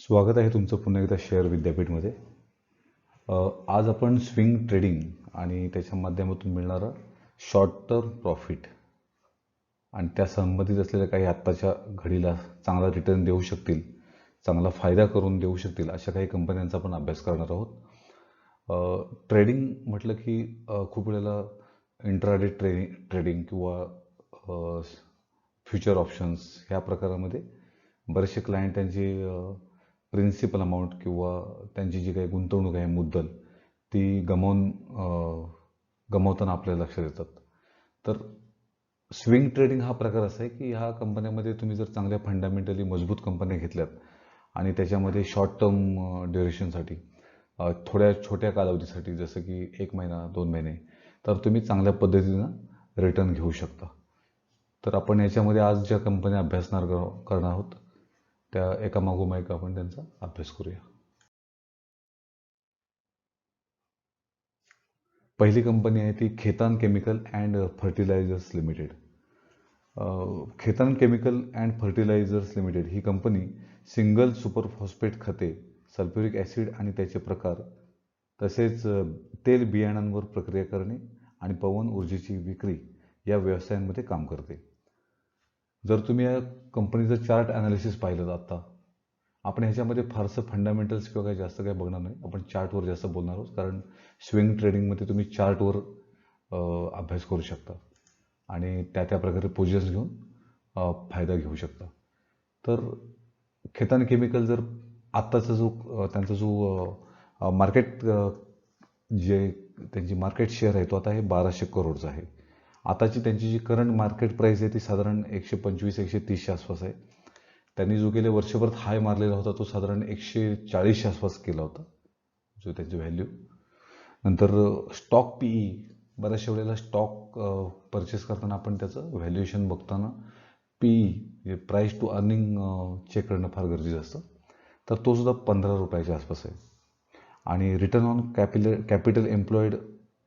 स्वागत आहे तुमचं पुन्हा एकदा शेअर विद्यापीठमध्ये. आज आपण स्विंग ट्रेडिंग आणि त्याच्या माध्यमातून मिळणारं शॉर्ट टर्म प्रॉफिट आणि त्या संबंधित असलेल्या काही आत्ताच्या घडीला चांगला रिटर्न देऊ शकतील, चांगला फायदा करून देऊ शकतील अशा काही कंपन्यांचा आपण अभ्यास करणार आहोत. ट्रेडिंग म्हटलं की खूप वेळेला इंट्राडे ट्रेडिंग किंवा फ्युचर ऑप्शन्स ह्या प्रकारामध्ये बरेचसे क्लायंट त्यांची प्रिन्सिपल अमाऊंट किंवा त्यांची जी काही गुंतवणूक आहे मुद्दल ती गमावताना आपल्याला लक्षात येतात. तर स्विंग ट्रेडिंग हा प्रकार असा आहे की ह्या कंपन्यामध्ये तुम्ही जर चांगल्या फंडामेंटली मजबूत कंपन्या घेतल्यात आणि त्याच्यामध्ये शॉर्ट टर्म ड्युरेशनसाठी थोड्या छोट्या कालावधीसाठी जसं की 1 महिना 2 महिने तर तुम्ही चांगल्या पद्धतीनं रिटर्न घेऊ शकता. तर आपण याच्यामध्ये आज ज्या कंपन्या करणार आहोत त्या एकामागोमाग एक आपण त्यांचा अभ्यास करूया. पहिली कंपनी आहे ती Khaitan chemical and fertilisers limited. Khaitan chemical and fertilisers limited ही कंपनी सिंगल सुपर फॉस्फेट खते, सल्फ्युरिक ॲसिड आणि त्याचे प्रकार तसेच तेल बियाणांवर प्रक्रिया करणे आणि पवन ऊर्जेची विक्री या व्यवसायांमध्ये काम करते. जर तुम्ही या कंपनीचं चार्ट ॲनालिसिस पाहिलं आता आपण ह्याच्यामध्ये फारसं फंडामेंटल्स किंवा काही जास्त काही बघणार नाही. आपण चार्टवर जास्त बोलणार आहोत कारण स्विंग ट्रेडिंगमध्ये तुम्ही चार्टवर अभ्यास करू शकता आणि त्या प्रकारे पोझिशन्स घेऊन फायदा घेऊ शकता. तर खेतान केमिकल जर आत्ताचा त्यांचा जो मार्केट जे त्यांची मार्केट शेअर आहे तो आता आहे 1200 करोडचा आहे. आताची त्यांची जी करंट मार्केट प्राईस आहे ती साधारण 125-130च्या आसपास आहे. त्यांनी जो गेल्या वर्षभरात हाय मारलेला होता तो साधारण 140च्या आसपास केला होता जो त्यांची व्हॅल्यू. नंतर स्टॉक पीई बऱ्याचशा वेळेला स्टॉक परचेस करताना आपण त्याचं व्हॅल्युएशन बघताना पीई म्हणजे प्राईस टू अर्निंग चेक करणं फार गरजेचं असतं. तर तो सुद्धा 15 रुपयाच्या आसपास आहे आणि रिटर्न ऑन कॅपिटल एम्प्लॉईड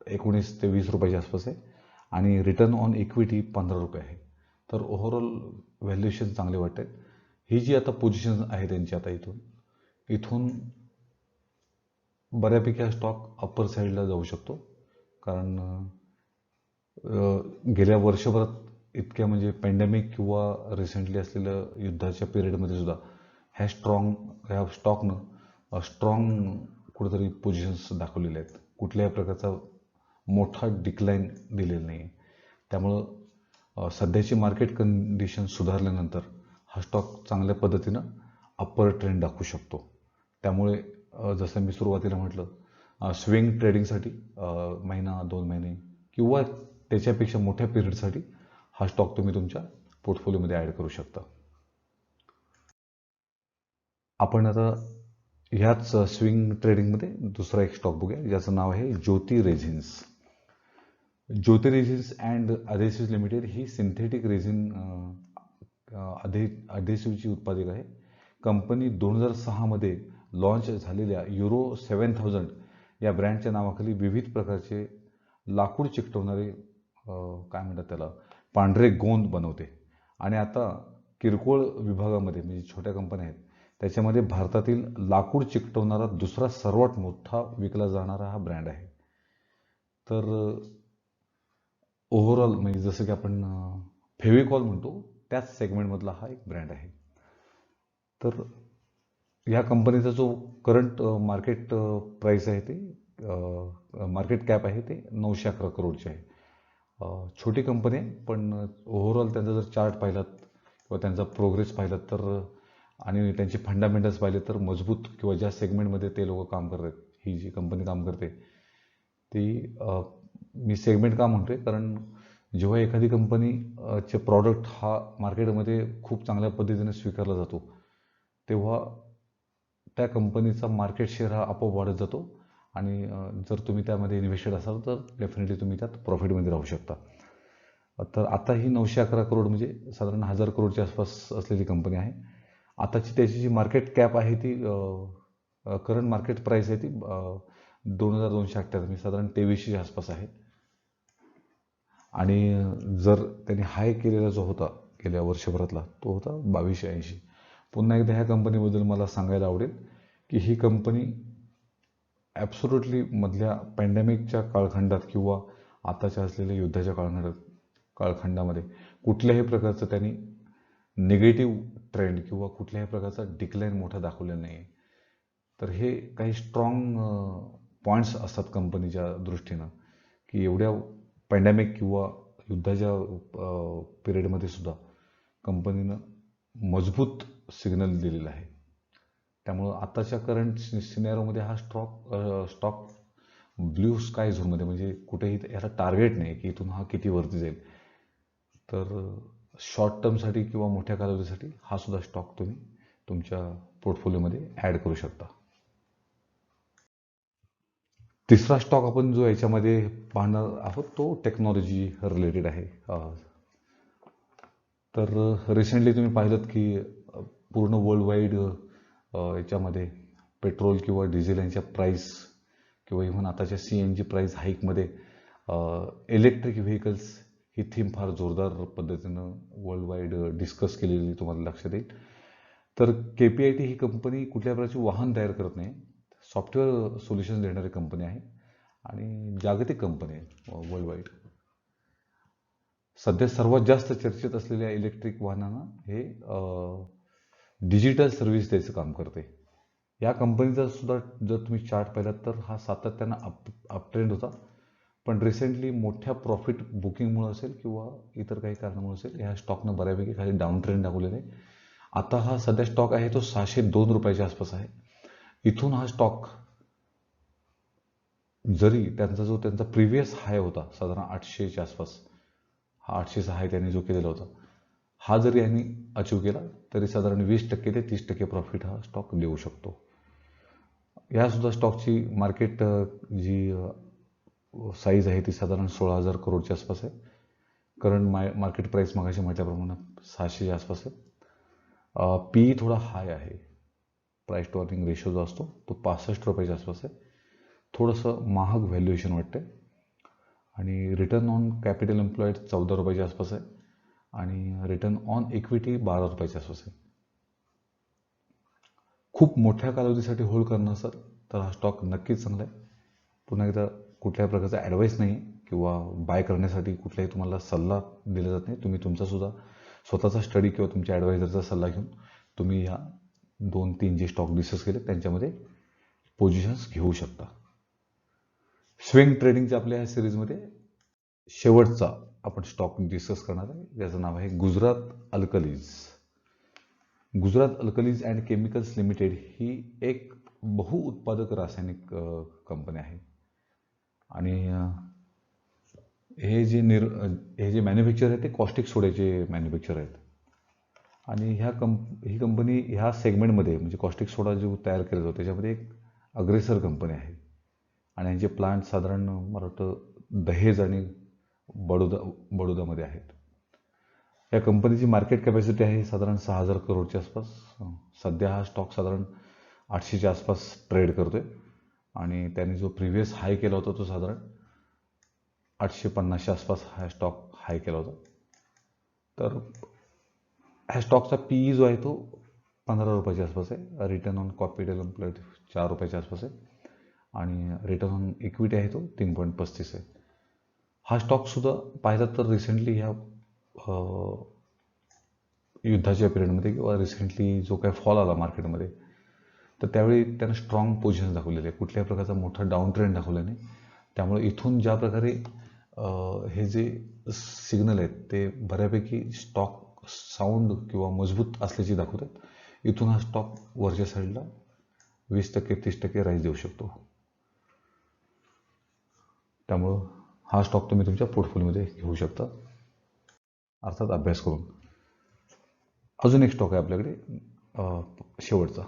19 ते 20 रुपयाच्या आसपास आहे आणि रिटर्न ऑन इक्विटी 15 रुपये आहे. तर ओव्हरऑल व्हॅल्युएशन चांगले वाटत आहेत. ही जी आता पोझिशन आहे त्यांची आता इथून बऱ्यापैकी हा स्टॉक अप्पर साईडला जाऊ शकतो कारण गेल्या वर्षभरात इतक्या म्हणजे पॅन्डेमिक किंवा रिसेंटली असलेल्या युद्धाच्या पिरियडमध्ये सुद्धा ह्या स्टॉकनं स्ट्रॉंग कुठेतरी पोझिशन्स दाखवलेल्या आहेत. कुठल्याही प्रकारचा मोठा डिक्लाईन दिलेला नाही आहे. त्यामुळं सध्याची मार्केट कंडिशन सुधारल्यानंतर हा स्टॉक चांगल्या पद्धतीनं अप्पर ट्रेंड दाखवू शकतो. त्यामुळे जसं मी सुरुवातीला म्हटलं स्विंग ट्रेडिंगसाठी महिना 2 महिने किंवा त्याच्यापेक्षा मोठ्या पिरियडसाठी हा स्टॉक तुम्ही तुमच्या पोर्टफोलिओमध्ये ॲड करू शकता. आपण आता ह्याच स्विंग ट्रेडिंगमध्ये दुसरा एक स्टॉक बघूया ज्याचं नाव आहे Jyoti Resins. Jyoti Resins and Adhesive Limited ही सिंथेटिक रेझिन अधेसिव्हची उत्पादक आहे. कंपनी 2006मध्ये लॉन्च झालेल्या युरो 7000 या ब्रँडच्या नावाखाली विविध प्रकारचे लाकूड चिकटवणारे काय म्हणतात त्याला पांढरे गोंद बनवते आणि आता किरकोळ विभागामध्ये म्हणजे छोट्या कंपन्या आहेत त्याच्यामध्ये भारतातील लाकूड चिकटवणारा दुसरा सर्वात मोठा विकला जाणारा हा ब्रँड आहे. तर ओव्हरऑल म्हणजे जसं की आपण फेविकॉल म्हणतो त्याच सेगमेंटमधला हा एक ब्रँड आहे. तर ह्या कंपनीचा जो करंट मार्केट प्राईस आहे ते मार्केट कॅप आहे ते 911 करोडचे आहे. छोटी कंपनी आहे पण ओव्हरऑल त्यांचा जर चार्ट पाहिलात किंवा त्यांचा प्रोग्रेस पाहिलात तर आणि त्यांचे फंडामेंटल्स पाहिले तर मजबूत किंवा ज्या सेगमेंटमध्ये ते लोक काम करतात ही जी कंपनी काम करते ती मी सेगमेंट का म्हणतोय कारण जेव्हा एखादी कंपनीचे प्रॉडक्ट हा मार्केटमध्ये खूप चांगल्या पद्धतीने स्वीकारला जातो तेव्हा त्या कंपनीचा मार्केट शेअर हा आपोआप वाढत जातो आणि जर तुम्ही त्यामध्ये इन्व्हेस्टेड असाल तर डेफिनेटली तुम्ही त्यात प्रॉफिटमध्ये राहू शकता. तर आता ही 911 करोड म्हणजे साधारण 1000 करोडच्या आसपास असलेली कंपनी आहे. आताची त्याची जी मार्केट कॅप आहे ती करंट मार्केट प्राईस आहे ती 2278 म्हणजे साधारण 2300च्या आसपास आहे आणि जर त्यांनी हाय केलेला जो होता गेल्या वर्षभरातला तो होता 2280. पुन्हा एकदा ह्या कंपनीबद्दल मला सांगायला आवडेल की ही कंपनी ॲब्सोल्युटली मधल्या पॅन्डेमिकच्या काळखंडात किंवा आताच्या असलेल्या युद्धाच्या काळखंडामध्ये कुठल्याही प्रकारचं त्यांनी निगेटिव्ह ट्रेंड किंवा कुठल्याही प्रकारचा डिक्लाईन मोठा दाखवलेला नाही आहे. तर हे काही स्ट्रॉंग पॉईंट्स असतात कंपनीच्या दृष्टीनं की एवढ्या पॅन्डेमिक किंवा युद्धाच्या पिरियडमध्ये सुद्धा कंपनीनं मजबूत सिग्नल दिलेला आहे. त्यामुळं आताच्या करंट सिनेरोमध्ये हा स्टॉक ब्ल्यू स्काय झोनमध्ये, म्हणजे कुठेही याला टार्गेट नाही की इथून हा किती वरती जाईल. तर शॉर्ट टर्मसाठी किंवा मोठ्या कालावधीसाठी हा सुद्धा स्टॉक तुम्ही तुमच्या पोर्टफोलिओमध्ये ॲड करू शकता. तिसरा स्टॉक आपण जो याच्यामध्ये पाहणार आहोत तो टेक्नॉलॉजी रिलेटेड आहे. तर रिसेंटली तुम्ही पाहिलं की पूर्ण वर्ल्ड वाईड याच्यामध्ये पेट्रोल किंवा डिझेल यांच्या प्राईस किंवा इव्हन आताच्या CNG प्राईस हाईकमध्ये इलेक्ट्रिक व्हेकल्स ही थीम फार जोरदार पद्धतीनं वर्ल्ड वाईड डिस्कस केलेली तुम्हाला लक्षात येईल. तर KPIT ही कंपनी कुठल्या प्रकारची वाहन तयार करत नाही, सॉफ्टवेअर सोल्युशन्स देणारी कंपनी आहे आणि जागतिक कंपनी आहे वर्ल्ड वाईड. सध्या सर्वात जास्त चर्चेत असलेल्या इलेक्ट्रिक वाहनांना हे डिजिटल सर्व्हिस द्यायचं काम करते. या कंपनीचा सुद्धा जर तुम्ही चार्ट पाहिलात तर हा सातत्यानं अपट्रेंड होता, पण रिसेंटली मोठ्या प्रॉफिट बुकिंगमुळे असेल किंवा इतर काही कारणामुळे असेल ह्या स्टॉकनं बऱ्यापैकी खाली डाऊन ट्रेंड दाखवलेला आहे. आता हा सध्या स्टॉक आहे तो 602 रुपयाच्या आसपास आहे. इथून हा स्टॉक जरी त्यांचा प्रिव्हियस हाय होता साधारण 800च्या आसपास, हा 800चा हाय त्यांनी जो केलेला होता, हा जरी यांनी अचीव केला तरी साधारण 20% ते 30% प्रॉफिट हा स्टॉक देऊ शकतो. यासुद्धा स्टॉकची मार्केट जी साईज आहे ती साधारण 16,000 करोडच्या आसपास आहे. करंट मार्केट प्राईस मगाशी म्हटल्याप्रमाणे 600च्या आसपास आहे. PE थोडा हाय आहे, प्राईस टू अर्निंग रेशो जो असतो तो 65 रुपयाच्या आसपास आहे. थोडंसं महाग व्हॅल्युएशन वाटते आणि रिटर्न ऑन कॅपिटल एम्प्लॉईड 14 रुपयाच्या आसपास आहे आणि रिटर्न ऑन इक्विटी 12 रुपयाच्या आसपास आहे. खूप मोठ्या कालावधीसाठी होल्ड करणार असाल तर हा स्टॉक नक्कीच चांगला आहे. पुन्हा एकदा कुठल्याही प्रकारचा ॲडवाईस नाही किंवा बाय करण्यासाठी कुठलाही तुम्हाला सल्ला दिला जात नाही. तुम्ही तुमचा सुद्धा स्वतःचा स्टडी किंवा तुमच्या ॲडवायझरचा सल्ला घेऊन तुम्ही ह्या 2-3 जे स्टॉक डिस्कस केले त्यांच्यामध्ये पोझिशन्स घेऊ शकता. स्विंग ट्रेडिंगच्या आपल्या ह्या सिरीजमध्ये शेवटचा आपण स्टॉक डिस्कस करणार आहे, ज्याचं नाव आहे Gujarat Alkalies. Gujarat Alkalies and Chemicals Limited ही एक बहुउत्पादक रासायनिक कंपनी आहे आणि हे जे मॅन्युफॅक्चर आहे ते कॉस्टिक सोड्याचे मॅन्युफॅक्चर आहेत आणि ही कंपनी ह्या सेगमेंटमध्ये म्हणजे कॉस्टिक सोडा जो तयार केला जातो त्याच्यामध्ये एक अग्रेसर कंपनी आहे आणि यांचे प्लांट साधारण मला वाटतं दहेज आणि बडोदामध्ये आहेत. या कंपनीची मार्केट कॅपॅसिटी आहे साधारण 6,000 करोडच्या आसपास. सध्या हा स्टॉक साधारण 800च्या आसपास ट्रेड करतोय आणि त्याने जो प्रिव्हियस हाय केला होता तो साधारण 850च्या आसपास हा स्टॉक हाय केला होता. तर ह्या स्टॉकचा PE जो आहे तो 15 रुपयाच्या आसपास आहे. रिटर्न ऑन कॅपिटल एम्प्लॉईड 4 रुपयाच्या आसपास आहे आणि रिटर्न ऑन इक्विटी आहे तो 3.35 आहे. हा स्टॉकसुद्धा पाहिला तर रिसेंटली ह्या युद्धाच्या पिरियडमध्ये किंवा रिसेंटली जो काय फॉल आला मार्केटमध्ये तर त्यावेळी त्यानं स्ट्रॉंग पोझिशन दाखवलेले आहे, कुठल्याही प्रकारचा मोठा डाऊन ट्रेंड दाखवला नाही. त्यामुळे इथून ज्या प्रकारे हे जे सिग्नल आहेत ते बऱ्यापैकी स्टॉक साऊंड किंवा मजबूत असल्याची दाखवतात. इथून हा स्टॉक वरच्या साईडला 20% 30% राईज देऊ शकतो. त्यामुळं हा स्टॉक तुम्ही तुमच्या पोर्टफोलिओमध्ये घेऊ शकता, अर्थात अभ्यास करून. अजून एक स्टॉक आहे आपल्याकडे शेवटचा,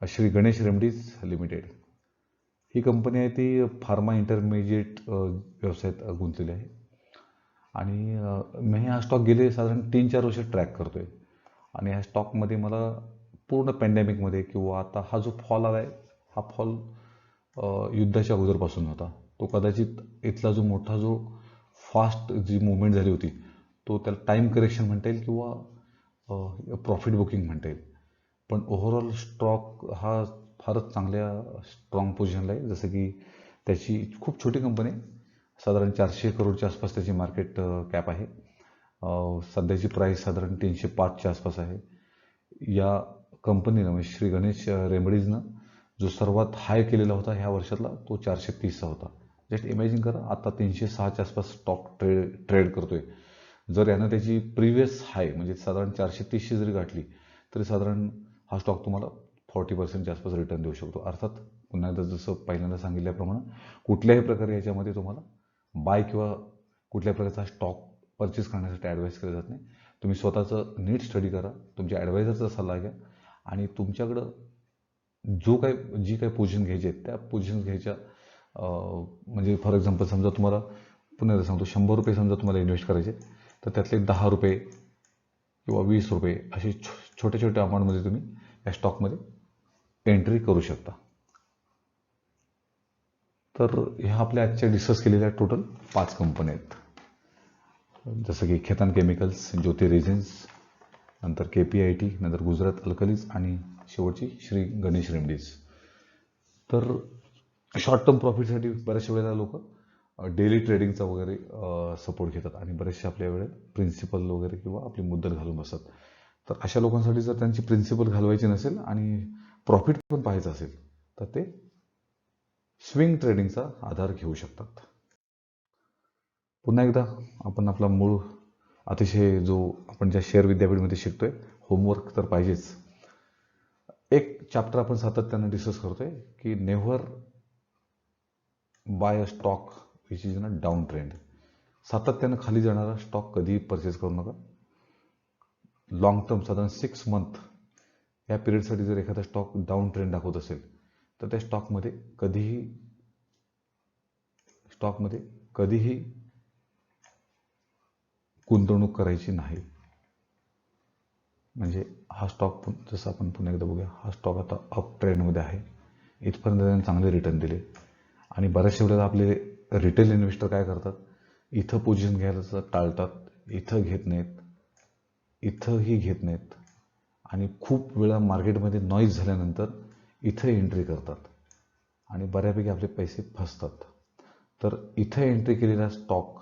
श्री गणेश रेमडीज लिमिटेड. ही कंपनी आहे ती फार्मा इंटरमिजिएट व्यवसायात गुंतलेली आहे आणि मी हा स्टॉक गेले साधारण 3-4 वर्ष ट्रॅक करतो आहे आणि ह्या स्टॉकमध्ये मला पूर्ण पॅन्डेमिकमध्ये किंवा आता हा जो फॉल आला आहे हा फॉल युद्धाच्या अगोदरपासून होता. तो कदाचित इथला जो मोठा जो फास्ट जी मुवमेंट झाली होती तो त्याला टाईम करेक्शन म्हणता येईल किंवा प्रॉफिट बुकिंग म्हणता येईल. पण ओव्हरऑल स्टॉक हा फारच चांगल्या स्ट्रॉंग पोझिशनला आहे. जसं की त्याची खूप छोटी कंपनी आहे, साधारण 400 करोडच्या आसपास त्याची मार्केट कॅप आहे. सध्याची प्राईस साधारण 305च्या आसपास आहे. या कंपनीनं म्हणजे श्री गणेश रेमडीजनं जो सर्वात हाय केलेला होता ह्या वर्षातला तो 430चा होता. जस्ट इमॅजिन करा, आता 306च्या आसपास स्टॉक ट्रेड करतोय. जर यानं त्याची प्रिव्हियस हाय म्हणजे साधारण 430ची जरी गाठली तरी साधारण हा स्टॉक तुम्हाला 40%च्या आसपास रिटर्न देऊ शकतो. अर्थात पुन्हा एकदा जसं पहिल्यांदा सांगितल्याप्रमाणे कुठल्याही प्रकारे याच्यामध्ये तुम्हाला बाय किंवा कुठल्या प्रकारचा स्टॉक परचेस करण्यासाठी ॲडवाईस केलं जात नाही. तुम्ही स्वतःचं नीट स्टडी करा, तुमच्या ॲडवायझरचा सल्ला घ्या आणि तुमच्याकडं जी काही पोझिशन घ्यायची आहेत त्या पोझिशन घ्यायच्या म्हणजे फॉर एक्झाम्पल समजा तुम्हाला पुन्हा एकदा सांगतो 100 रुपये समजा तुम्हाला इन्व्हेस्ट करायचे तर त्यातले 10 रुपये किंवा 20 रुपये अशी छोट्या छोट्या अमाऊंटमध्ये तुम्ही या स्टॉकमध्ये एंट्री करू शकता. तर ह्या आपल्या आजच्या डिस्कस केलेल्या टोटल 5 कंपन्या आहेत. जसं की खेतान केमिकल्स, ज्योती रेझिन्स, नंतर KPIT, नंतर गुजरात अल्कलीज आणि शेवटची श्री गणेश रेमडीज. तर शॉर्ट टर्म प्रॉफिटसाठी बऱ्याचशा वेळेला लोक डेली ट्रेडिंगचा वगैरे सपोर्ट घेतात आणि बरेचसे आपल्या वेळेत प्रिन्सिपल वगैरे किंवा आपली मुद्दल घालून बसतात. तर अशा लोकांसाठी जर त्यांची प्रिन्सिपल घालवायची नसेल आणि प्रॉफिट पण पाहायचं असेल तर ते स्विंग ट्रेडिंगचा आधार घेऊ शकतात. पुन्हा एकदा आपण आपला मूळ अतिशय जो आपण ज्या शेअर विद्यापीठमध्ये शिकतोय होमवर्क तर पाहिजेच. एक चॅप्टर आपण सातत्यानं डिस्कस करतोय की never buy a stock which is in a down trend. सातत्यानं खाली जाणारा स्टॉक कधीही परचेस करू नका. लॉंग टर्म साधारण 6 मंथ या पिरियडसाठी जर एखादा स्टॉक डाऊन ट्रेंड दाखवत असेल तर त्या स्टॉकमध्ये कधीही गुंतवणूक करायची नाही. म्हणजे हा स्टॉक जसं आपण पुन्हा एकदा बघूया, हा स्टॉक आता अप ट्रेंडमध्ये आहे, इथपर्यंत त्याने चांगले रिटर्न दिले आणि बऱ्याचशा वेळेला आपले रिटेल इन्व्हेस्टर काय करतात, इथं पोझिशन घ्यायला टाळतात, इथं घेत नाहीत, इथंही घेत नाहीत आणि खूप वेळा मार्केटमध्ये नॉईज झाल्यानंतर इथं एंट्री करतात आणि बऱ्यापैकी आपले पैसे फसतात. तर इथं एंट्री केलेला स्टॉक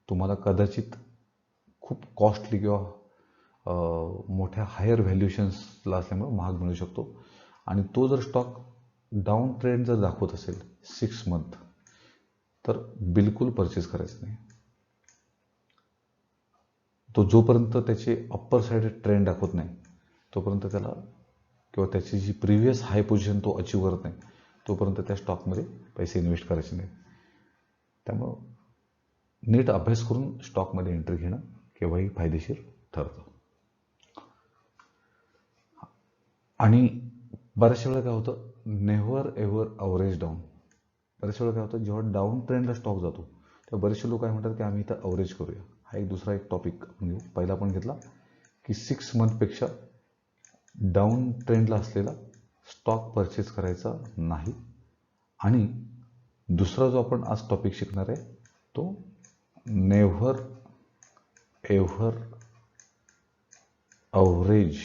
तुम्हाला कदाचित खूप कॉस्टली किंवा मोठ्या हायर व्हॅल्युएशन्सला असल्यामुळे महाग मिळू शकतो आणि तो जर स्टॉक डाऊन ट्रेंड जर दाखवत असेल 6 मंथ तर बिलकुल परचेस करायचं नाही. तो जोपर्यंत त्याचे अप्पर साईड ट्रेंड दाखवत नाही तोपर्यंत त्याला किंवा त्याची जी प्रिव्हियस हाय पोझिशन तो अचीव करत नाही तोपर्यंत त्या स्टॉकमध्ये पैसे इन्व्हेस्ट करायचे नाही. त्यामुळं नीट अभ्यास करून स्टॉकमध्ये एंट्री घेणं केव्हाही फायदेशीर ठरतं. आणि बऱ्याचशा वेळा काय होतं, नेव्हर एव्हर अवरेज डाऊन. बऱ्याचशा वेळा काय होतं, जेव्हा डाऊन ट्रेंडला स्टॉक जातो तेव्हा बरेचसे लोक काय म्हणतात की आम्ही इथं अवरेज करूया. हा एक दुसरा एक टॉपिक आपण घेऊ. पहिला आपण घेतला की 6 मंथपेक्षा डाऊन ट्रेंडला असलेला स्टॉक परचेस करायचा नाही. आणि दुसरा जो आपण आज टॉपिक शिकणार आहे तो नेव्हर एव्हर अवरेज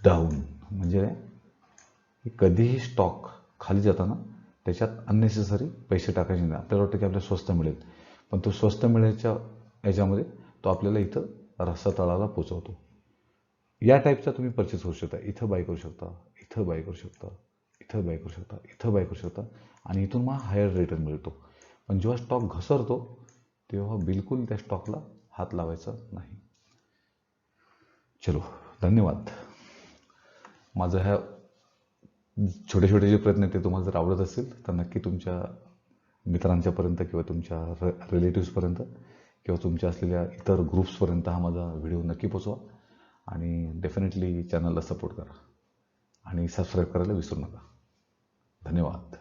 डाऊन. म्हणजे कधीही स्टॉक खाली जाताना त्याच्यात अननेसेसरी पैसे टाकायचे नाही. आपल्याला वाटतं की आपल्याला स्वस्त मिळेल, पण तो स्वस्त मिळायच्या याच्यामध्ये तो आपल्याला इथं रस्त्यातळाला पोचवतो. या टाईपचा तुम्ही परचेस करू शकता. इथं बाय करू शकता, इथं बाय करू शकता, इथं बाय करू शकता, इथं बाय करू शकता आणि इथून मग हायर रिटर्न मिळतो. पण जेव्हा स्टॉक घसरतो तेव्हा बिलकुल त्या स्टॉकला हात लावायचा नाही. चलो, धन्यवाद. माझं ह्या छोटे छोटे जे प्रयत्न आहेत ते तुम्हाला जर आवडत असेल तर नक्की तुमच्या मित्रांच्यापर्यंत किंवा तुमच्या रिलेटिव्सपर्यंत किंवा तुमच्या असलेल्या इतर ग्रुप्सपर्यंत हा माझा व्हिडिओ नक्की पोचवा आणि डेफिनेटली चॅनलला सपोर्ट करा आणि सबस्क्राईब करायला विसरू नका. धन्यवाद.